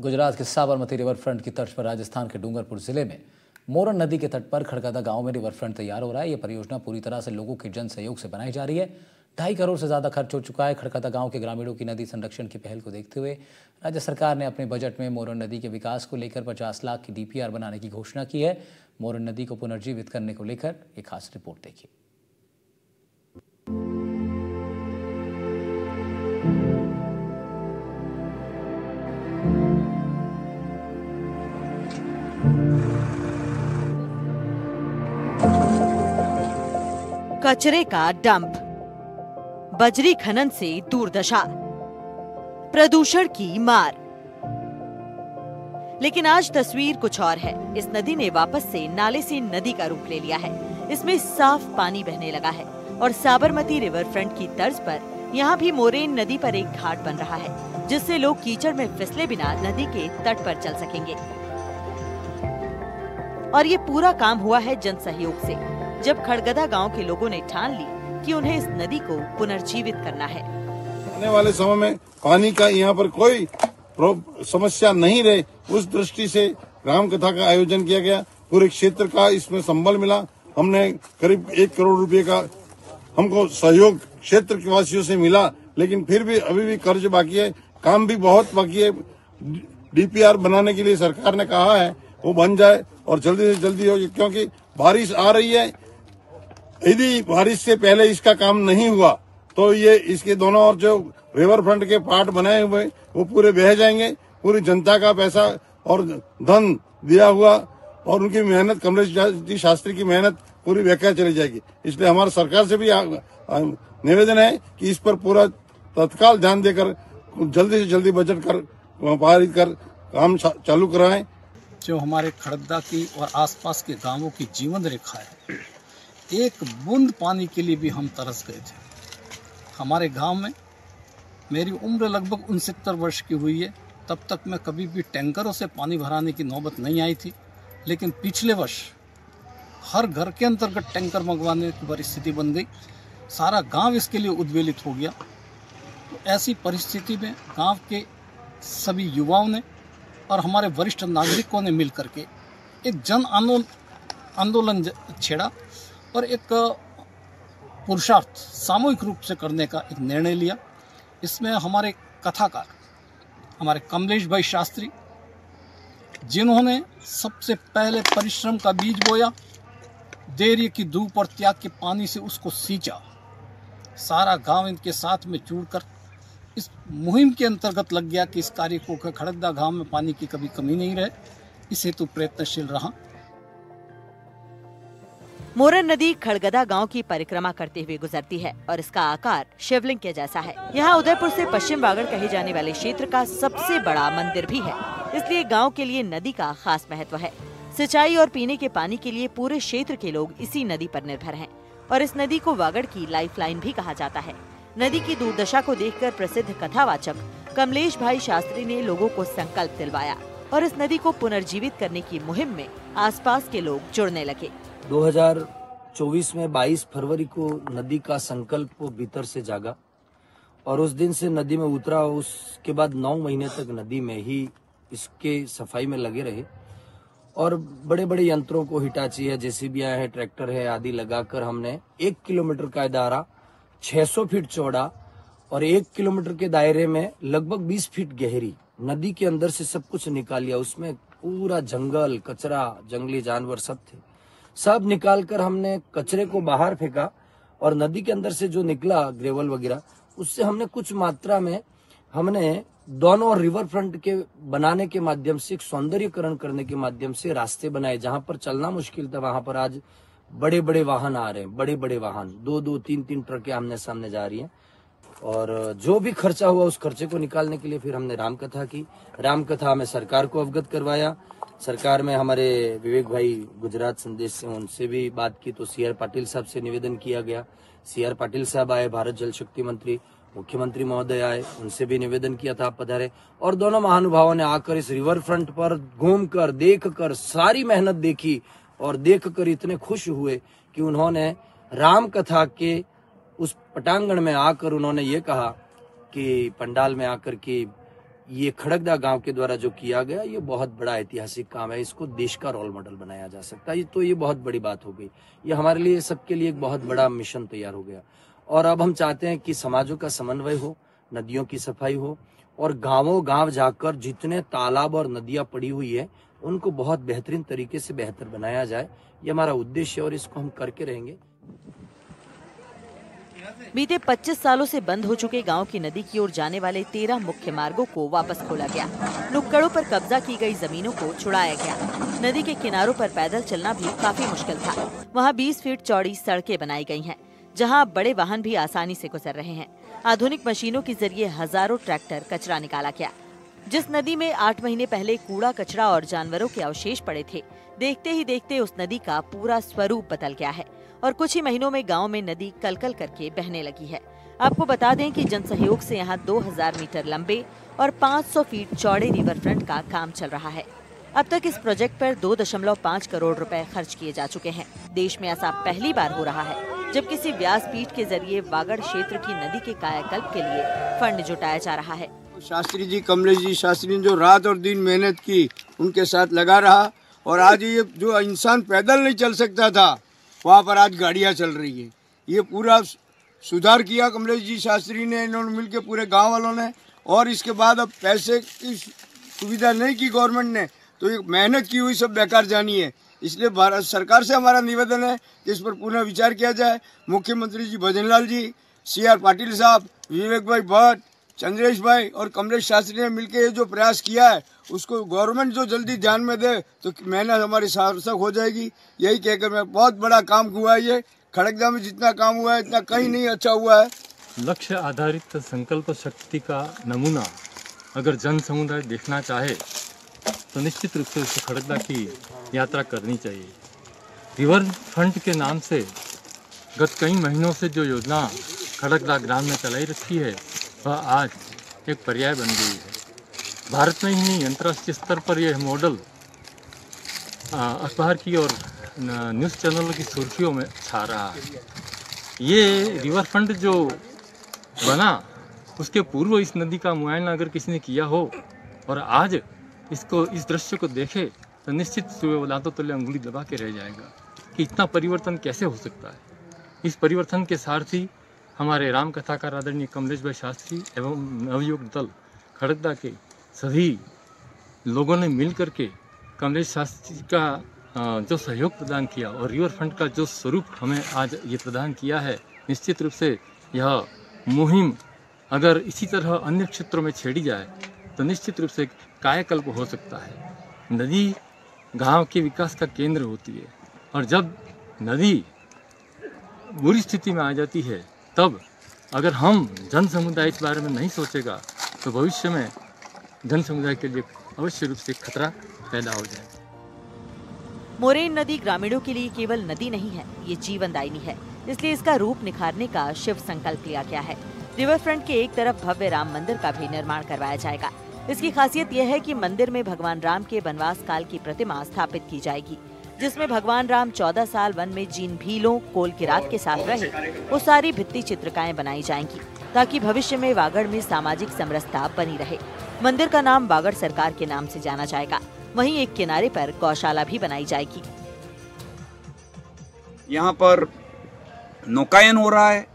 गुजरात के Sabarmati river front की तर्ज पर राजस्थान के डूंगरपुर जिले में मोरन नदी के तट पर खड़गदा गांव में रिवर फ्रंट तैयार हो रहा है। यह परियोजना पूरी तरह से लोगों के जन सहयोग से बनाई जा रही है। 2.5 करोड़ से ज्यादा खर्च हो चुका है। खड़गदा गांव के ग्रामीणों की नदी संरक्षण की पहल को देखते हुए राज्य सरकार ने अपने बजट में मोरन नदी के विकास को लेकर 50 लाख की DPR बनाने की घोषणा की है। मोरन नदी को पुनर्जीवित करने को लेकर एक खास रिपोर्ट देखिए। कचरे का डंप, बजरी खनन से दुर्दशा, प्रदूषण की मार। लेकिन आज तस्वीर कुछ और है। इस नदी ने वापस से नाले से नदी का रूप ले लिया है। इसमें साफ पानी बहने लगा है और साबरमती रिवर फ्रंट की तर्ज पर यहाँ भी मोरेन नदी पर एक घाट बन रहा है, जिससे लोग कीचड़ में फिसले बिना नदी के तट पर चल सकेंगे। और ये पूरा काम हुआ है जन सहयोग से, जब खड़गदा गांव के लोगों ने ठान ली कि उन्हें इस नदी को पुनर्जीवित करना है। आने वाले समय में पानी का यहाँ पर कोई समस्या नहीं रहे, उस दृष्टि से ग्राम कथा का आयोजन किया गया। पूरे क्षेत्र का इसमें संबल मिला। हमने करीब 1 करोड़ रुपए का हमको सहयोग क्षेत्र के वासियों से मिला, लेकिन फिर भी अभी भी कर्ज बाकी है, काम भी बहुत बाकी है। DPR बनाने के लिए सरकार ने कहा है, वो बन जाए और जल्दी से जल्दी हो, क्योंकि बारिश आ रही है। यदि बारिश से पहले इसका काम नहीं हुआ तो ये इसके दोनों ओर जो रिवर फ्रंट के पार्ट बनाए हुए वो पूरे बह जाएंगे। पूरी जनता का पैसा और धन दिया हुआ और उनकी मेहनत, कमलेश जी शास्त्री की मेहनत पूरी बेकार चली जाएगी। इसलिए हमारा सरकार से भी निवेदन है कि इस पर पूरा तत्काल ध्यान देकर जल्दी से जल्दी बजट कर पारित कर काम चालू कराएं। जो हमारे खड़गदा की और आसपास के गांवों की जीवन रेखा है, एक बूंद पानी के लिए भी हम तरस गए थे। हमारे गांव में मेरी उम्र लगभग 69 वर्ष की हुई है, तब तक मैं कभी भी टैंकरों से पानी भराने की नौबत नहीं आई थी। लेकिन पिछले वर्ष हर घर के अंतर्गत टैंकर मंगवाने की परिस्थिति बन गई। सारा गांव इसके लिए उद्वेलित हो गया। तो ऐसी परिस्थिति में गांव के सभी युवाओं ने और हमारे वरिष्ठ नागरिकों ने मिलकर के एक जन आंदोलन छेड़ा और एक पुरुषार्थ सामूहिक रूप से करने का एक निर्णय लिया। इसमें हमारे कथाकार, हमारे कमलेश भाई शास्त्री, जिन्होंने सबसे पहले परिश्रम का बीज बोया, धैर्य की धूप और त्याग के पानी से उसको सींचा। सारा गांव इनके साथ में जुड़कर इस मुहिम के अंतर्गत लग गया कि इस कार्य को खड़गदा गांव में पानी की कभी कमी नहीं रहे। इस हेतु प्रयत्नशील रहा। मोरन नदी खड़गदा गांव की परिक्रमा करते हुए गुजरती है और इसका आकार शिवलिंग के जैसा है। यहाँ उदयपुर से पश्चिम वागड़ कहे जाने वाले क्षेत्र का सबसे बड़ा मंदिर भी है, इसलिए गांव के लिए नदी का खास महत्व है। सिंचाई और पीने के पानी के लिए पूरे क्षेत्र के लोग इसी नदी पर निर्भर हैं और इस नदी को वागड़ की लाइफलाइन भी कहा जाता है। नदी की दुर्दशा को देखकर प्रसिद्ध कथावाचक कमलेश भाई शास्त्री ने लोगों को संकल्प दिलवाया और इस नदी को पुनर्जीवित करने की मुहिम में आसपास के लोग जुड़ने लगे। 2024 में 22 फरवरी को नदी का संकल्प भीतर से जागा और उस दिन से नदी में उतरा। उसके बाद 9 महीने तक नदी में ही इसके सफाई में लगे रहे और बड़े बड़े यंत्रों को, हिटाची है, JCB है, ट्रैक्टर है आदि लगाकर हमने 1 किलोमीटर का दायरा 600 फीट चौड़ा और 1 किलोमीटर के दायरे में लगभग 20 फीट गहरी नदी के अंदर से सब कुछ निकाल लिया। उसमें पूरा जंगल, कचरा, जंगली जानवर सब थे। सब निकाल कर हमने कचरे को बाहर फेंका और नदी के अंदर से जो निकला ग्रेवल वगैरह, उससे हमने कुछ मात्रा में हमने दोनों रिवर फ्रंट के बनाने के माध्यम से एक सौंदर्यीकरण करने के माध्यम से रास्ते बनाए। जहां पर चलना मुश्किल था वहां पर आज बड़े बड़े वाहन आ रहे हैं। बड़े बड़े वाहन 2-2, 3-3 ट्रकें आमने सामने जा रही हैं। और जो भी खर्चा हुआ उस खर्चे को निकालने के लिए फिर हमने रामकथा की। रामकथा में सरकार को अवगत करवाया। सरकार में हमारे विवेक भाई गुजरात संदेश से, उनसे भी बात की तो CR पाटिल साहब से निवेदन किया गया। CR पाटिल साहब आए, भारत जल शक्ति मंत्री, मुख्यमंत्री महोदय आए, उनसे भी निवेदन किया था, आप पधारे। और दोनों महानुभावों ने आकर इस रिवर फ्रंट पर घूमकर, देखकर, सारी मेहनत देखी और देखकर इतने खुश हुए कि उन्होंने राम कथा के उस पटांगण में आकर उन्होंने ये कहा कि पंडाल में आकर कि ये खड़गदा गांव के द्वारा जो किया गया ये बहुत बड़ा ऐतिहासिक काम है। इसको देश का रोल मॉडल बनाया जा सकता है। तो ये बहुत बड़ी बात हो गई। ये हमारे लिए, सबके लिए एक बहुत बड़ा मिशन तैयार हो गया। और अब हम चाहते हैं कि समाजों का समन्वय हो, नदियों की सफाई हो और गांवों गांव जाकर जितने तालाब और नदियां पड़ी हुई है उनको बहुत बेहतरीन तरीके से बेहतर बनाया जाए। ये हमारा उद्देश्य है और इसको हम करके रहेंगे। बीते 25 सालों से बंद हो चुके गांव की नदी की ओर जाने वाले 13 मुख्य मार्गों को वापस खोला गया। नुक्कड़ों पर कब्जा की गई जमीनों को छुड़ाया गया। नदी के किनारों पर पैदल चलना भी काफी मुश्किल था। वहां 20 फीट चौड़ी सड़कें बनाई गई हैं, जहां बड़े वाहन भी आसानी से गुजर रहे हैं। आधुनिक मशीनों के जरिए हजारों ट्रैक्टर कचरा निकाला गया। जिस नदी में 8 महीने पहले कूड़ा कचरा और जानवरों के अवशेष पड़े थे, देखते ही देखते उस नदी का पूरा स्वरूप बदल गया है और कुछ ही महीनों में गांव में नदी कलकल करके बहने लगी है। आपको बता दें कि जन सहयोग से यहां 2000 मीटर लंबे और 500 फीट चौड़े रिवर फ्रंट का काम चल रहा है। अब तक इस प्रोजेक्ट पर 2.5 करोड़ रुपए खर्च किए जा चुके हैं। देश में ऐसा पहली बार हो रहा है जब किसी व्यासपीठ के जरिए वागड़ क्षेत्र की नदी के कायाकल्प के लिए फंड जुटाया जा रहा है। शास्त्री जी, कमलेश जी शास्त्री ने जो रात और दिन मेहनत की, उनके साथ लगा रहा और आज ये जो इंसान पैदल नहीं चल सकता था वहाँ पर आज गाड़ियाँ चल रही है। ये पूरा सुधार किया कमलेश जी शास्त्री ने, इन्होंने मिलकर पूरे गांव वालों ने। और इसके बाद अब पैसे की सुविधा नहीं की गवर्नमेंट ने, तो ये मेहनत की हुई सब बेकार जानी है। इसलिए भारत सरकार से हमारा निवेदन है कि इस पर पुनः विचार किया जाए। मुख्यमंत्री जी भजनलाल जी, CR पाटिल साहब, विवेक भाई भट्ट, चंद्रेश भाई और कमलेश शास्त्री ने मिलकर ये जो प्रयास किया है उसको गवर्नमेंट जो जल्दी ध्यान में दे तो मेहनत हमारी सार्थक हो जाएगी। यही कहकर मैं, बहुत बड़ा काम हुआ है ये। खड़गदा में जितना काम हुआ है इतना कहीं नहीं अच्छा हुआ है। लक्ष्य आधारित संकल्प शक्ति का नमूना अगर जन समुदाय देखना चाहे तो निश्चित रूप से उसे खड़गदा की यात्रा करनी चाहिए। रिवर फ्रंट के नाम से गत कई महीनों से जो योजना खड़गदा ग्राम में चलाई रखी है वह आज एक पर्याय बन गई है। भारत में ही नहीं, अंतर्राष्ट्रीय स्तर पर यह मॉडल अखबार की और न्यूज़ चैनलों की सुर्खियों में छा रहा है। ये रिवर फ्रंट जो बना उसके पूर्व इस नदी का मुआयना अगर किसी ने किया हो और आज इसको, इस दृश्य को देखे तो निश्चित लातों तले अंगुली दबा के रह जाएगा कि इतना परिवर्तन कैसे हो सकता है। इस परिवर्तन के सारथी हमारे राम कथाकार आदरणीय कमलेश भाई शास्त्री एवं नवयुग दल खड़गदा के सभी लोगों ने मिल करके कमलेश शास्त्री का जो सहयोग प्रदान किया और रिवर फ्रंट का जो स्वरूप हमें आज ये प्रदान किया है, निश्चित रूप से यह मुहिम अगर इसी तरह अन्य क्षेत्रों में छेड़ी जाए तो निश्चित रूप से कायाकल्प हो सकता है। नदी गांव के विकास का केंद्र होती है और जब नदी बुरी स्थिति में आ जाती है तब अगर हम जन समुदाय इस बारे में नहीं सोचेगा तो भविष्य में जन समुदाय के लिए अवश्य रूप से खतरा पैदा हो जाए। मोरेन नदी ग्रामीणों के लिए केवल नदी नहीं है, ये जीवनदायिनी है। इसलिए इसका रूप निखारने का शिव संकल्प लिया गया है। रिवर फ्रंट के एक तरफ भव्य राम मंदिर का भी निर्माण करवाया जाएगा। इसकी खासियत यह है कि मंदिर में भगवान राम के वनवास काल की प्रतिमा स्थापित की जाएगी, जिसमें भगवान राम 14 साल वन में जिन भीलों कोल किरात के साथ रहे वो सारी भित्ति चित्रकाएं बनाई जाएंगी ताकि भविष्य में वागड़ में सामाजिक समरसता बनी रहे। मंदिर का नाम वागड़ सरकार के नाम से जाना जाएगा। वहीं एक किनारे पर गौशाला भी बनाई जाएगी। यहाँ पर नौकायन हो रहा है।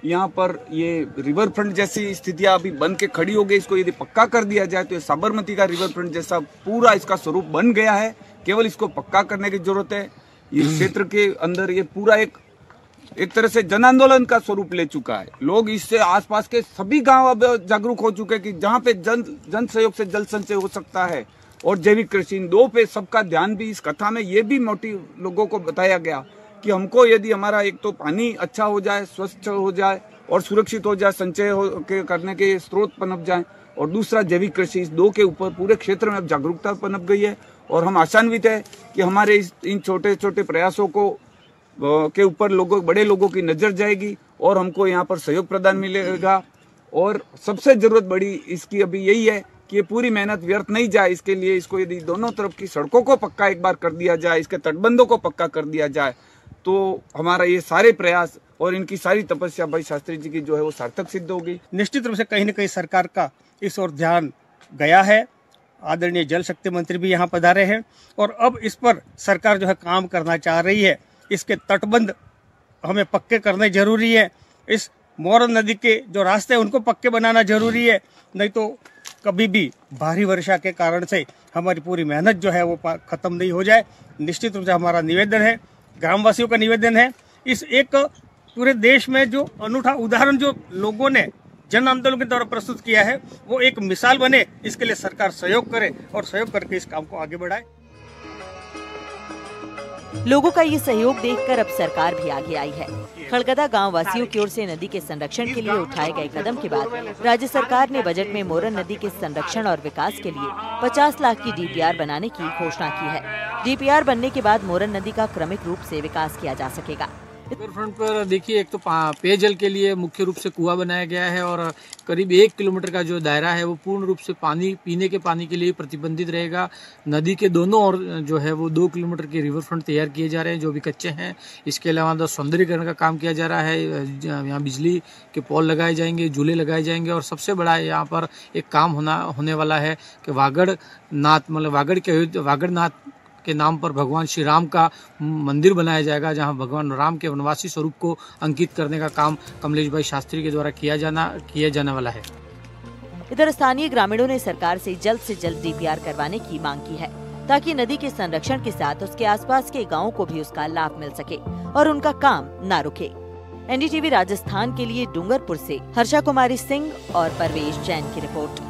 यहाँ पर ये रिवर फ्रंट जैसी स्थितियां अभी बन के खड़ी हो गई। इसको यदि पक्का कर दिया जाए तो ये साबरमती का रिवर फ्रंट जैसा पूरा इसका स्वरूप बन गया है। केवल इसको पक्का करने की जरूरत है। इस क्षेत्र के अंदर ये पूरा एक तरह से जन आंदोलन का स्वरूप ले चुका है। लोग इससे आसपास के सभी गांव अब जागरूक हो चुके हैं कि जहां पे जन सहयोग से जल संचय हो सकता है और जैविक कृषि, इन दो पे सबका ध्यान भी इस कथा में ये भी मोटिव लोगों को बताया गया कि हमको यदि हमारा एक तो पानी अच्छा हो जाए, स्वच्छ हो जाए और सुरक्षित हो जाए, संचय करने के स्रोत पनप जाए, और दूसरा जैविक कृषि, इस दो के ऊपर पूरे क्षेत्र में अब जागरूकता पनप गई है। और हम आशान्वित है कि हमारे इन छोटे छोटे प्रयासों को के ऊपर बड़े लोगों की नजर जाएगी और हमको यहाँ पर सहयोग प्रदान मिलेगा। और सबसे जरूरत बड़ी इसकी अभी यही है कि ये पूरी मेहनत व्यर्थ नहीं जाए। इसके लिए इसको यदि दोनों तरफ की सड़कों को पक्का एक बार कर दिया जाए, इसके तटबंधों को पक्का कर दिया जाए, तो हमारा ये सारे प्रयास और इनकी सारी तपस्या भाई शास्त्री जी की जो है वो सार्थक सिद्ध होगी। निश्चित रूप से कहीं न कहीं सरकार का इस ओर ध्यान गया है। आदरणीय जल शक्ति मंत्री भी यहाँ पधारे हैं और अब इस पर सरकार जो है काम करना चाह रही है। इसके तटबंध हमें पक्के करने जरूरी है। इस मोरन नदी के जो रास्ते हैं उनको पक्के बनाना जरूरी है, नहीं तो कभी भी भारी वर्षा के कारण से हमारी पूरी मेहनत जो है वो खत्म नहीं हो जाए। निश्चित रूप से हमारा निवेदन है, ग्रामवासियों का निवेदन है, इस एक पूरे देश में जो अनूठा उदाहरण जो लोगों ने जन आंदोलन के द्वारा प्रस्तुत किया है वो एक मिसाल बने, इसके लिए सरकार सहयोग करे और सहयोग करके इस काम को आगे बढ़ाए। लोगों का ये सहयोग देखकर अब सरकार भी आगे आई है। खड़गदा गांव वासियों की ओर से नदी के संरक्षण के लिए उठाए गए कदम के बाद राज्य सरकार ने बजट में मोरन नदी के संरक्षण और विकास के लिए 50 लाख की डीपीआर बनाने की घोषणा की है। डीपीआर बनने के बाद मोरन नदी का क्रमिक रूप से विकास किया जा सकेगा। रिवर फ्रंट पर देखिए, एक तो पेयजल के लिए मुख्य रूप से कुआं बनाया गया है और करीब 1 किलोमीटर का जो दायरा है वो पूर्ण रूप से पानी, पीने के पानी के लिए प्रतिबंधित रहेगा। नदी के दोनों ओर जो है वो 2 किलोमीटर के रिवर फ्रंट तैयार किए जा रहे हैं जो भी कच्चे हैं। इसके अलावा सौंदर्यीकरण का काम किया जा रहा है। यहाँ बिजली के पोल लगाए जाएंगे, झूले लगाए जाएंगे और सबसे बड़ा यहाँ पर एक काम होने वाला है कि वागड़नाथ के नाम पर भगवान श्री राम का मंदिर बनाया जाएगा, जहां भगवान राम के वनवासी स्वरूप को अंकित करने का काम कमलेश भाई शास्त्री के द्वारा किया जाने वाला है। इधर स्थानीय ग्रामीणों ने सरकार से जल्द डीपीआर करवाने की मांग की है, ताकि नदी के संरक्षण के साथ उसके आसपास के गांवों को भी उसका लाभ मिल सके और उनका काम न रुके। एनडीटीवी राजस्थान के लिए डूंगरपुर से हर्षा कुमारी सिंह और परवेश जैन की रिपोर्ट।